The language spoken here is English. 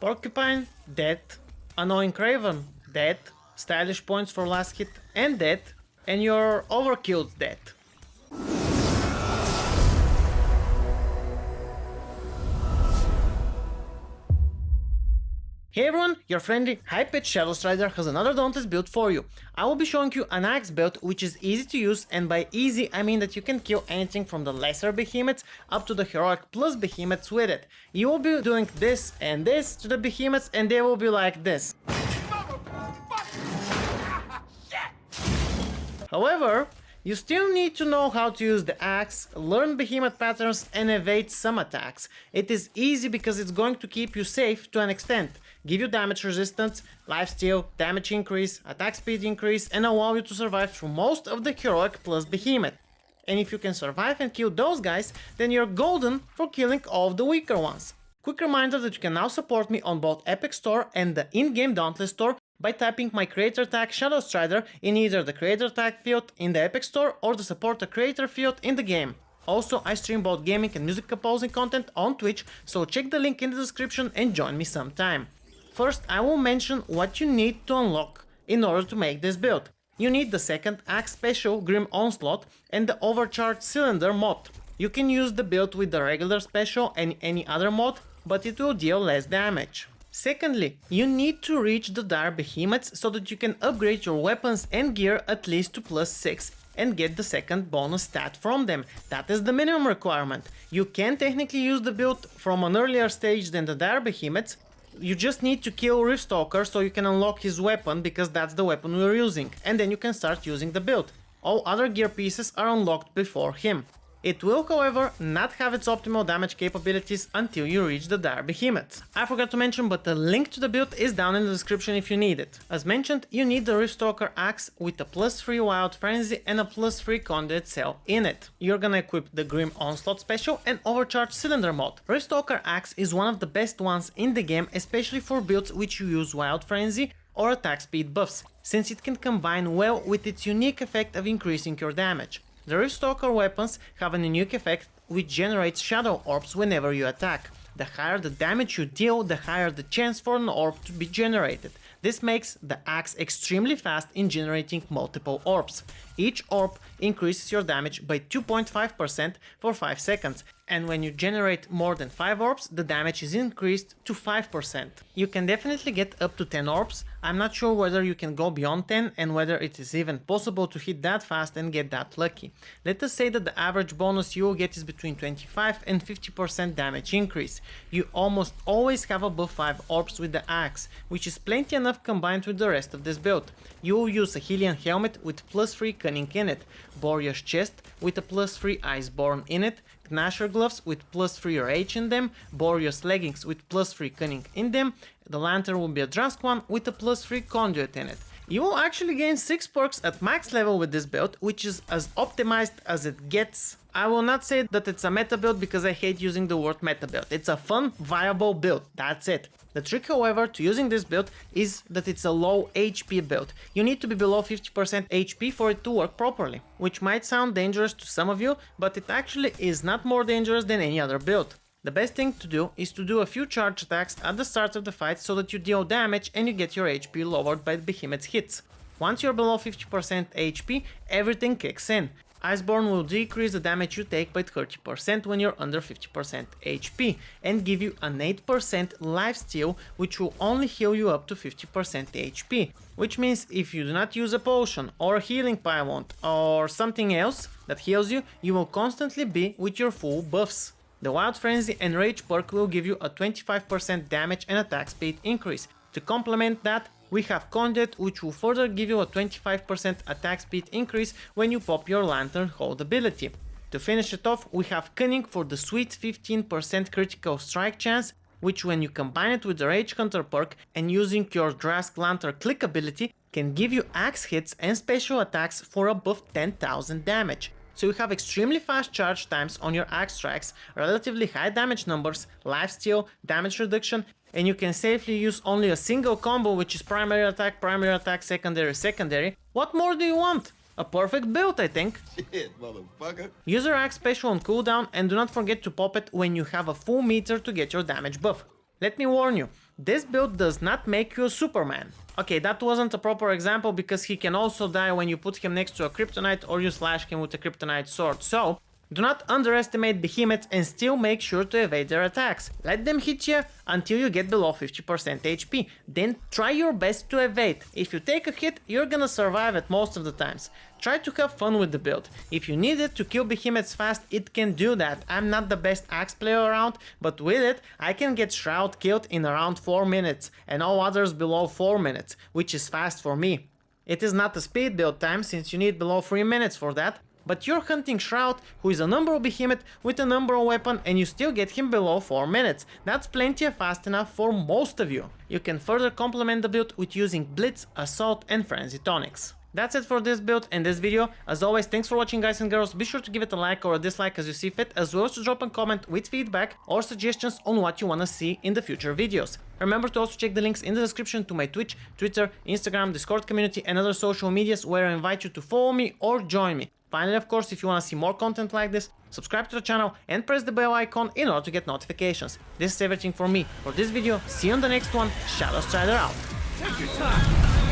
Porcupine, dead. Annoying Craven, dead. Stylish points for last hit and dead. And your Overkilled dead. Hey everyone, your friendly high-pitched Shadow Strider has another Dauntless build for you. I will be showing you an axe build which is easy to use, and by easy I mean that you can kill anything from the lesser behemoths up to the heroic plus behemoths with it. You will be doing this and this to the behemoths and they will be like this. However, you still need to know how to use the axe, learn behemoth patterns and evade some attacks. It is easy because it's going to keep you safe to an extent, give you damage resistance, lifesteal, damage increase, attack speed increase and allow you to survive through most of the heroic plus behemoth. And if you can survive and kill those guys, then you're golden for killing all of the weaker ones. Quick reminder that you can now support me on both Epic Store and the in-game Dauntless Store by typing my creator tag Shadow Strider in either the creator tag field in the Epic Store or the support a creator field in the game. Also, I stream both gaming and music composing content on Twitch, so check the link in the description and join me sometime. First, I will mention what you need to unlock in order to make this build. You need the second axe special Grim Onslaught and the overcharged cylinder mod. You can use the build with the regular special and any other mod, but it will deal less damage. Secondly, you need to reach the dire behemoths so that you can upgrade your weapons and gear at least to +6 and get the second bonus stat from them. That is the minimum requirement. You can technically use the build from an earlier stage than the dire behemoths. You just need to kill Rift Stalker so you can unlock his weapon, because that's the weapon we're using, and then you can start using the build. All other gear pieces are unlocked before him. It will, however, not have its optimal damage capabilities until you reach the dire behemoth. I forgot to mention, but the link to the build is down in the description if you need it. As mentioned, you need the Stalker Axe with a +3 Wild Frenzy and a +3 Conduit Cell in it. You're gonna equip the Grim Onslaught special and Overcharged Cylinder mod. Stalker Axe is one of the best ones in the game, especially for builds which you use Wild Frenzy or attack speed buffs, since it can combine well with its unique effect of increasing your damage. The Rift Stalker weapons have a unique effect which generates shadow orbs whenever you attack. The higher the damage you deal, the higher the chance for an orb to be generated. This makes the axe extremely fast in generating multiple orbs. Each orb increases your damage by 2.5% for 5 seconds, and when you generate more than 5 orbs, the damage is increased to 5%. You can definitely get up to 10 orbs. I'm not sure whether you can go beyond 10 and whether it is even possible to hit that fast and get that lucky. Let us say that the average bonus you will get is between 25 and 50% damage increase. You almost always have above 5 orbs with the axe, which is plenty enough combined with the rest of this build. You will use a Hylian helmet with +3 cunning in it, Boreas chest with a +3 Iceborne in it, Gnasher gloves with +3 rage in them, Boreas leggings with +3 cunning in them, the lantern will be a Drask one with a +3 conduit in it. You will actually gain 6 perks at max level with this build, which is as optimized as it gets. I will not say that it's a meta build because I hate using the word meta build. It's a fun, viable build, that's it. The trick, however, to using this build is that it's a low HP build. You need to be below 50% HP for it to work properly, which might sound dangerous to some of you, but it actually is not more dangerous than any other build. The best thing to do is to do a few charge attacks at the start of the fight so that you deal damage and you get your HP lowered by the behemoth's hits. Once you're below 50% HP, everything kicks in. Iceborne will decrease the damage you take by 30% when you're under 50% HP and give you an 8% lifesteal, which will only heal you up to 50% HP. Which means if you do not use a potion or a healing pylon or something else that heals you, you will constantly be with your full buffs. The Wild Frenzy and Rage perk will give you a 25% damage and attack speed increase. To complement that, we have Conduit, which will further give you a 25% attack speed increase when you pop your Lantern Hold ability. To finish it off, we have Cunning for the sweet 15% critical strike chance, which when you combine it with the Rage Hunter perk and using your Drask Lantern Click ability, can give you axe hits and special attacks for above 10,000 damage. So you have extremely fast charge times on your axe strikes, relatively high damage numbers, lifesteal, damage reduction, and you can safely use only a single combo, which is primary attack, secondary, secondary. What more do you want? A perfect build, I think. Shit, motherfucker. Use your axe special on cooldown and do not forget to pop it when you have a full meter to get your damage buff. Let me warn you, This build does not make you a Superman. Okay, that wasn't a proper example because he can also die when you put him next to a kryptonite or you slash him with a kryptonite sword, so do not underestimate behemoths and still make sure to evade their attacks. Let them hit you until you get below 50% HP, then try your best to evade. If you take a hit, you're gonna survive at most of the times. Try to have fun with the build. If you need it to kill behemoths fast, it can do that. I'm not the best axe player around, but with it, I can get Shroud killed in around 4 minutes, and all others below 4 minutes, which is fast for me. It is not a speed build time since you need below 3 minutes for that, but you're hunting Shroud, who is a number behemoth with a number weapon, and you still get him below 4 minutes. That's plenty fast enough for most of you. You can further complement the build with using Blitz, Assault and Frenzy tonics. That's it for this build and this video. As always, thanks for watching, guys and girls. Be sure to give it a like or a dislike as you see fit, as well as to drop a comment with feedback or suggestions on what you wanna see in the future videos. Remember to also check the links in the description to my Twitch, Twitter, Instagram, Discord community and other social medias where I invite you to follow me or join me. Finally, of course, if you wanna see more content like this, subscribe to the channel and press the bell icon in order to get notifications. This is everything for me for this video. See you on the next one. Shadow Strider out. Take your time.